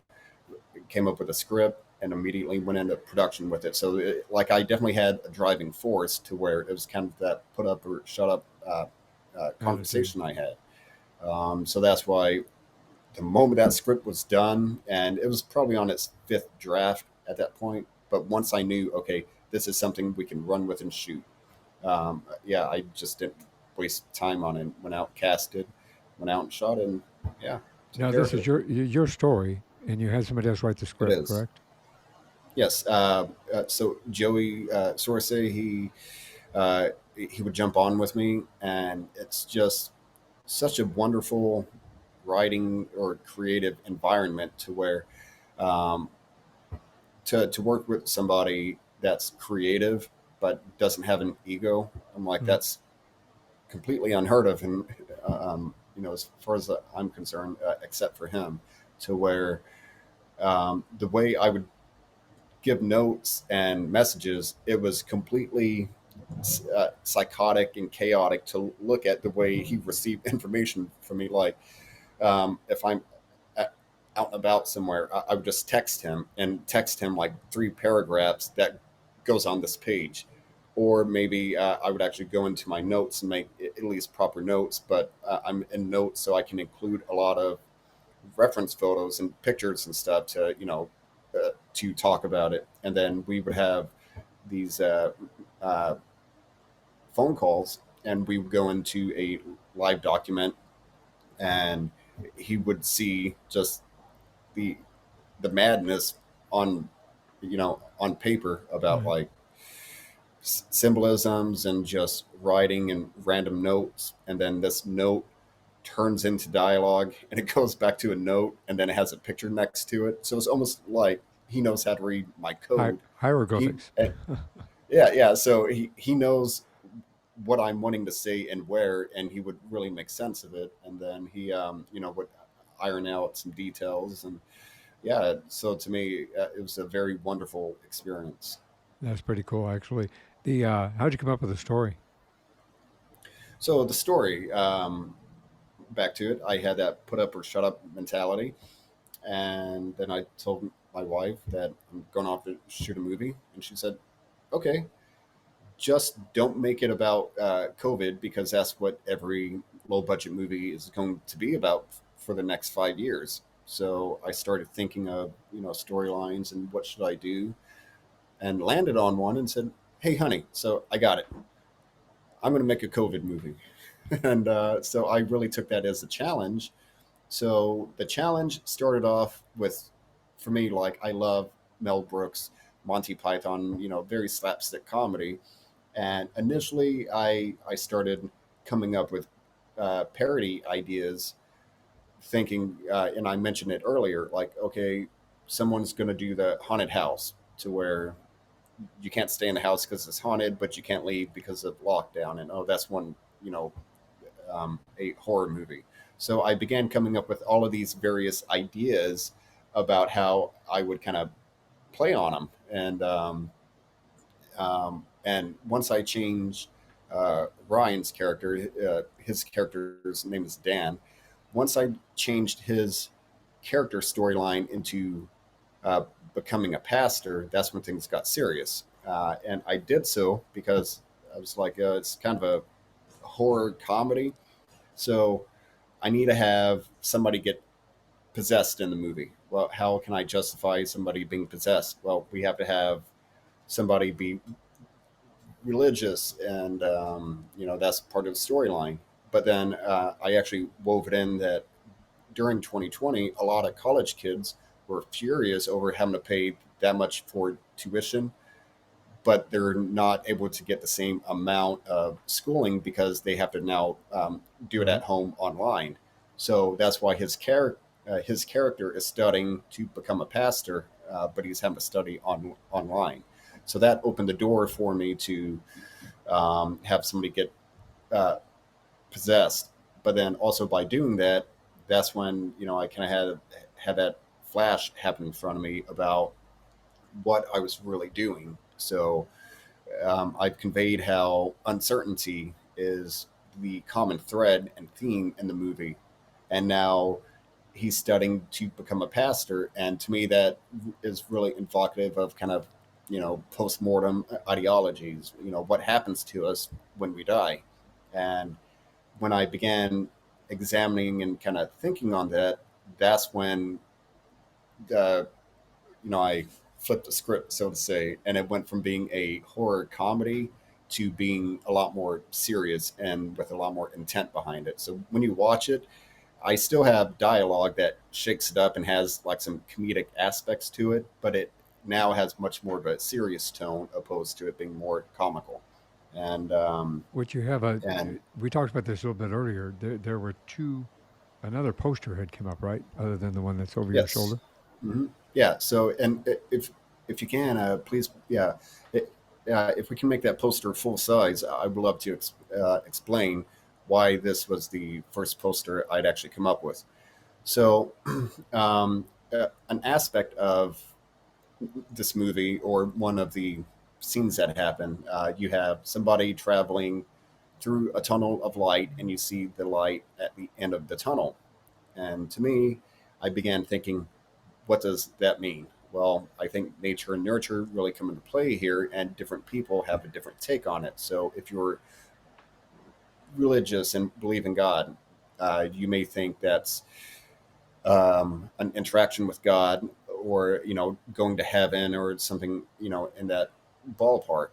came up with a script, and immediately went into production with it. So, like, I definitely had a driving force to where it was kind of that put up or shut up Attitude. conversation I had. So that's why the moment that script was done, and it was probably on its fifth draft at that point. But once I knew, okay, this is something we can run with and shoot. Yeah, I just didn't waste time on it. Went out, casted, went out and shot, and yeah, took Now, care this of is it. your story, and you had somebody else write the It script, is. correct? Yes. So Joey Sorsay, he would jump on with me, and it's just such a wonderful writing or creative environment to where um, to work with somebody that's creative but doesn't have an ego. I'm like, Mm. that's completely unheard of, and as far as I'm concerned, except for him, to where the way I would give notes and messages, it was completely psychotic and chaotic to look at the way he received information from me. Like, if I'm at, out and about somewhere, I would just text him like 3 paragraphs that goes on this page. Or maybe I would actually go into my notes and make at least proper notes, but I'm in notes so I can include a lot of reference photos and pictures and stuff to talk about it. And then we would have these uh, phone calls, and we would go into a live document, and he would see just the the madness on on paper about Right. like symbolisms and just writing and random notes, and then this note turns into dialogue, and it goes back to a note, and then it has a picture next to it. So it's almost like he knows how to read my code. He Hieroglyphics. Yeah, yeah. So he knows what I'm wanting to say and where, and he would really make sense of it. And then he would iron out some details, and yeah. So to me, it was a very wonderful experience. That's pretty cool, actually. The how'd you come up with the story? So the story, back to it, I had that put up or shut up mentality, and then I told my wife that I'm going off to shoot a movie, and she said, "Okay, just don't make it about COVID, because that's what every low budget movie is going to be about for the next 5 years." So I started thinking of storylines and what should I do, and landed on one and said, "Hey, honey, so I got it. I'm going to make a COVID movie." And so I really took that as a challenge. So the challenge started off with, for me, like, I love Mel Brooks, Monty Python, very slapstick comedy. And initially, I started coming up with parody ideas, thinking, and I mentioned it earlier, like, okay, someone's going to do the haunted house, to where you can't stay in the house because it's haunted, but you can't leave because of lockdown. And oh, that's one, you know, a horror movie. So I began coming up with all of these various ideas about how I would kind of play on them. And once I changed Ryan's character, his character's name is Dan. Once I changed his character storyline into uh, becoming a pastor, that's when things got serious. And I did so because I was like, it's kind of a horror comedy, so I need to have somebody get possessed in the movie. Well, how can I justify somebody being possessed? Well, we have to have somebody be religious, and that's part of the storyline. But then I actually wove it in that during 2020, a lot of college kids were furious over having to pay that much for tuition, but they're not able to get the same amount of schooling because they have to now do it Right. at home online. So that's why his character is studying to become a pastor, but he's having to study online. So that opened the door for me to have somebody get uh, possessed. But then also by doing that, that's when I kind of had that flash happen in front of me about what I was really doing. So I've conveyed how uncertainty is the common thread and theme in the movie, and now he's studying to become a pastor, and to me that is really evocative of kind of post-mortem ideologies. What happens to us when we die, and when I began examining and kind of thinking on that, that's when uh, I flipped the script, so to say, and it went from being a horror comedy to being a lot more serious and with a lot more intent behind it. So when you watch it, I still have dialogue that shakes it up and has like some comedic aspects to it, but it now has much more of a serious tone opposed to it being more comical. And What you have and we talked about this a little bit earlier. There were two. Another poster had come up, right? Other than the one that's over your yes. shoulder. Yeah. So, and if you can, please, yeah, it, if we can make that poster full size, I would love to explain why this was the first poster I'd actually come up with. So, an aspect of this movie, or one of the scenes that happen, you have somebody traveling through a tunnel of light, and you see the light at the end of the tunnel. And to me, I began thinking, what does that mean? Well, I think nature and nurture really come into play here, and different people have a different take on it. So if you're religious and believe in God, you may think that's an interaction with God, or going to heaven, or something in that ballpark.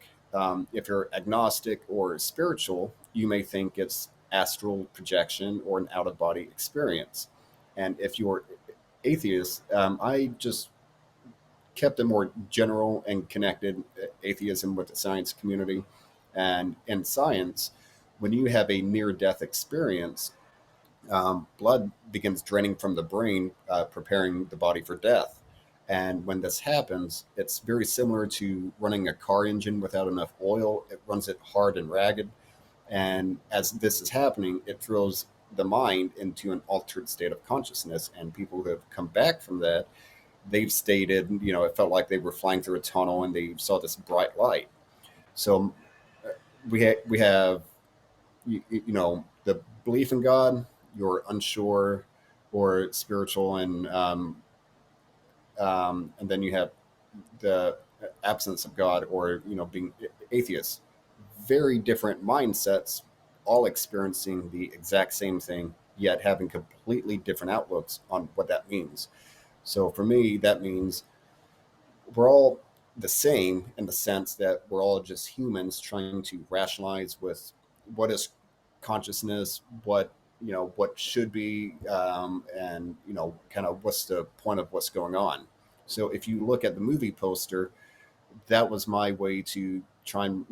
If you're agnostic or spiritual, you may think it's astral projection or an out of body experience. And if you're atheist, I just kept a more general and connected atheism with the science community. And in science, when you have a near death experience, blood begins draining from the brain, preparing the body for death. And when this happens, it's very similar to running a car engine without enough oil. It runs it hard and ragged. And as this is happening, it throws the mind into an altered state of consciousness. And people who have come back from that, they've stated, it felt like they were flying through a tunnel and they saw this bright light. So we have the belief in God, you're unsure or spiritual, and then you have the absence of God, or being atheist. Very different mindsets, all experiencing the exact same thing, yet having completely different outlooks on what that means. So for me, that means we're all the same in the sense that we're all just humans trying to rationalize with what is consciousness, what should be, and kind of what's the point of what's going on. So if you look at the movie poster, that was my way to try and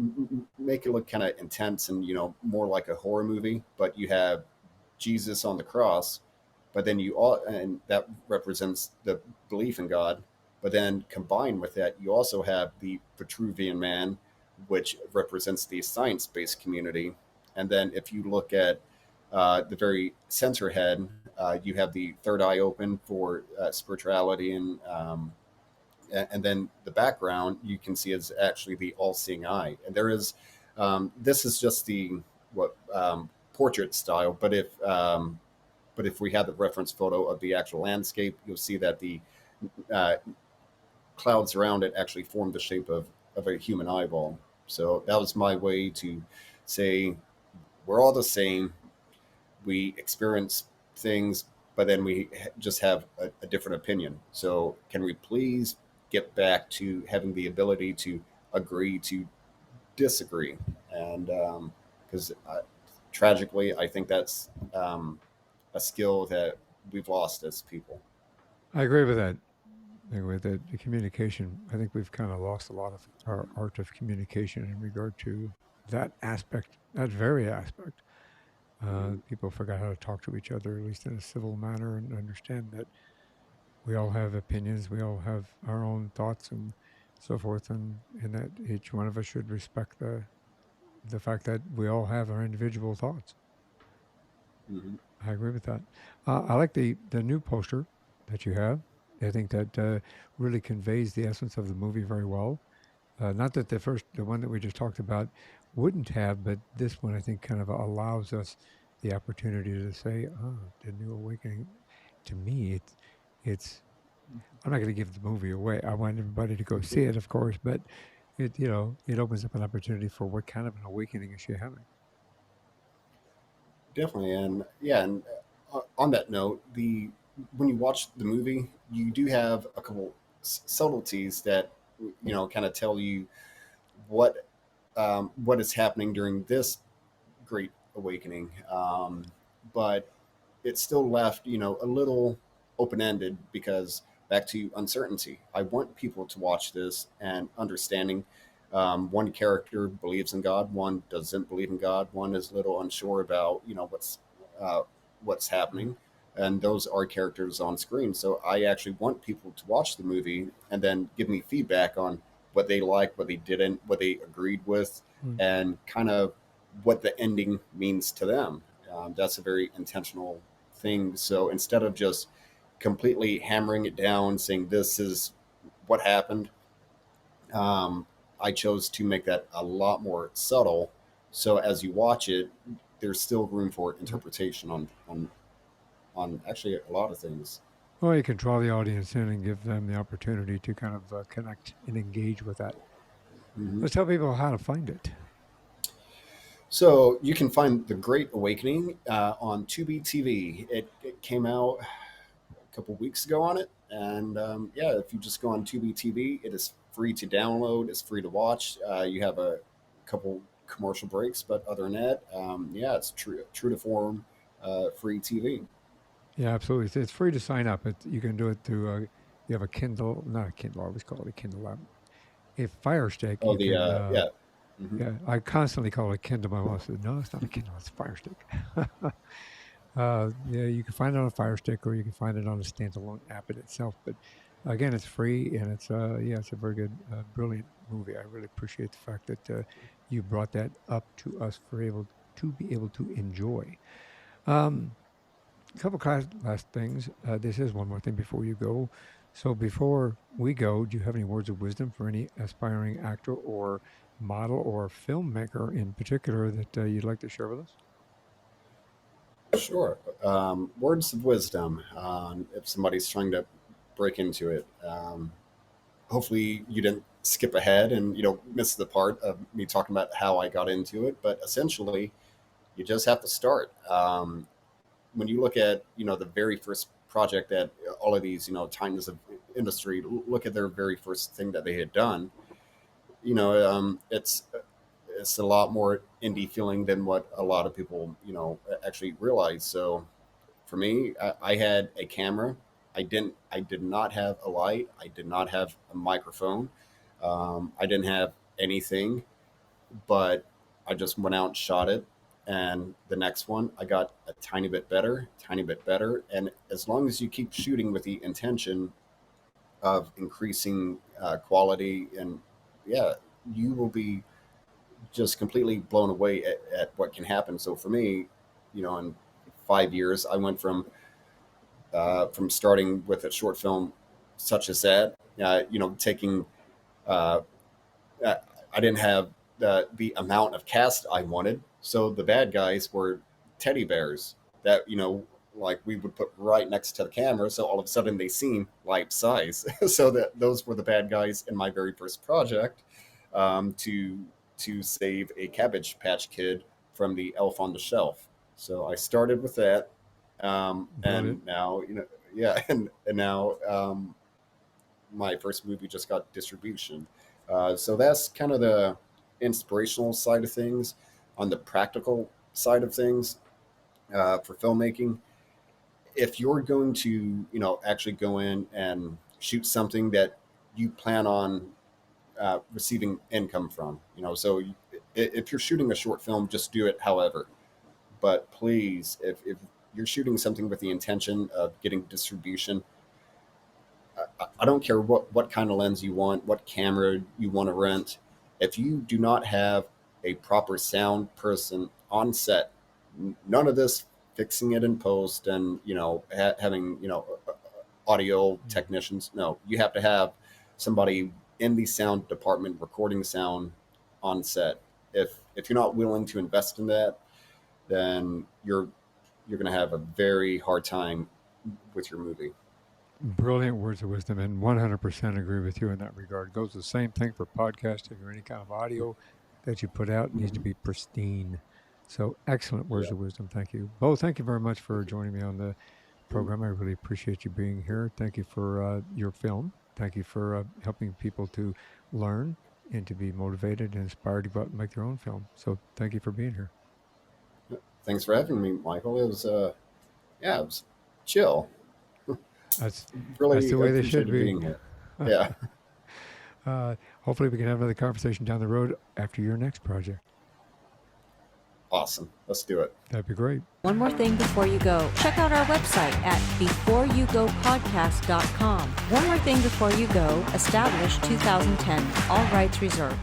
make it look kind of intense and more like a horror movie. But you have Jesus on the cross, but then and that represents the belief in God. But then combined with that, you also have the Vitruvian Man, which represents the science-based community. And then if you look at the very center head, you have the third eye open for spirituality, and then the background you can see is actually the all-seeing eye. And there is this is just the what portrait style, but if we had the reference photo of the actual landscape, you'll see that the uh, clouds around it actually form the shape of a human eyeball. So that was my way to say we're all the same. We experience things, but then we just have a different opinion. So can we please get back to having the ability to agree to disagree? And because tragically, I think that's a skill that we've lost as people. I agree with that. think with the communication, I think we've kind of lost a lot of our art of communication in regard to that aspect, that very aspect. Mhm. People forgot how to talk to each other, at least in a civil manner, and understand that we all have opinions, we all have our own thoughts and so forth, and that each one of us should respect the fact that we all have our individual thoughts. Mhm. I agree with that. I like the new poster that you have. I think that really conveys the essence of the movie very well. Not that the one that we just talked about, wouldn't have, but this one I think kind of allows us the opportunity to say, "Oh, the new awakening." To me, it's. I'm not going to give the movie away. I want everybody to go see it, of course, but it opens up an opportunity for what kind of an awakening is she having. Definitely, and yeah, and on that note, the when you watch the movie, you do have a couple subtleties that kind of tell you what what is happening during this great awakening. But it's still left, a little open ended because back to uncertainty. I want people to watch this and understanding. One character believes in God, one doesn't believe in God, one is a little unsure about uh, what's Mm. happening, and those are characters on screen. So I actually want people to watch the movie and then give me feedback on what they liked, what they didn't, what they agreed with, Mm. and kind of what the ending means to them. That's a very intentional thing. So instead of just completely hammering it down, saying this is what happened, um, I chose to make that a lot more subtle. So as you watch it, there's still room for Mm. interpretation on actually a lot of things. Well, you can draw the audience in and give them the opportunity to kind of connect and engage with that. Mhm. Let's tell people how to find it. So you can find The Great Awakening on Tubi TV. It came out a couple weeks ago on it, and yeah, if you just go on Tubi TV, it is free to download. It's free to watch. You have a couple commercial breaks, but other than that, yeah, it's true to form, free TV. Yeah, absolutely. It's free to sign up. You can do it through. You have a Kindle, not a Kindle. I always call it a Kindle app. A Fire Stick. Oh, You the can. yeah. Hmm. Yeah, I constantly call it a Kindle. My mom says, "No, it's not a Kindle. It's a Fire Stick." Yeah, you can find it on a Fire Stick, or you can find it on a standalone app in itself. But again, it's free, and it's a very good, brilliant movie. I really appreciate the fact that you brought that up to us for able to be able to enjoy. Um, a couple last things. This is one more thing before you go. So before we go, do you have any words of wisdom for any aspiring actor or model or filmmaker in particular that you'd like to share with us? Sure. Words of wisdom. If somebody's trying to break into it, hopefully you didn't skip ahead and you don't miss the part of me talking about how I got into it. But essentially, you just have to start. When you look at the very first project that all of these titans of industry look at their very first thing that they had done, it's a lot more indie feeling than what a lot of people actually realize. So for me, I had a camera. I did not have a light. I did not have a microphone. I didn't have anything, but I just went out and shot it. And the next one, I got a tiny bit better, tiny bit better. And as long as you keep shooting with the intention of increasing quality, and yeah, you will be just completely blown away at what can happen. So for me, in 5 years, I went from starting with a short film such as that, taking uh, uh, I didn't have the amount of cast I wanted. So the bad guys were teddy bears that, like we would put right next to the camera. So all of a sudden they seem life size. So that those were the bad guys in my very first project, to save a Cabbage Patch Kid from the Elf on the Shelf. So I started with that, Brilliant. and now yeah, and now my first movie just got distribution. So that's kind of the inspirational side of things. On the practical side of things, for filmmaking, if you're going to, actually go in and shoot something that you plan on receiving income from. So if you're shooting a short film, just do it however. But please, if you're shooting something with the intention of getting distribution, I don't care what kind of lens you want, what camera you want to rent. If you do not have a proper sound person on set, none of this fixing it in post and having audio technicians. No, you have to have somebody in the sound department recording sound on set. If you're not willing to invest in that, then you're going to have a very hard time with your movie. Brilliant words of wisdom, and 100% agree with you in that regard. Goes the same thing for podcasting or any kind of audio that you put out. It needs to be pristine. So excellent words of wisdom. Thank you. Bo, thank you very much for joining me on the program. I really appreciate you being here. Thank you for your film. Thank you for helping people to learn and to be motivated and inspired to go out and make their own film. So thank you for being here. Thanks for having me, Michael. It was chill. That's really that's the way they should be. Being here. Yeah. Hopefully we can have another conversation down the road after your next project. Awesome. Let's do it. That'd be great. One more thing before you go. Check out our website at beforeyougopodcast.com. One more thing before you go. Established 2010. All rights reserved.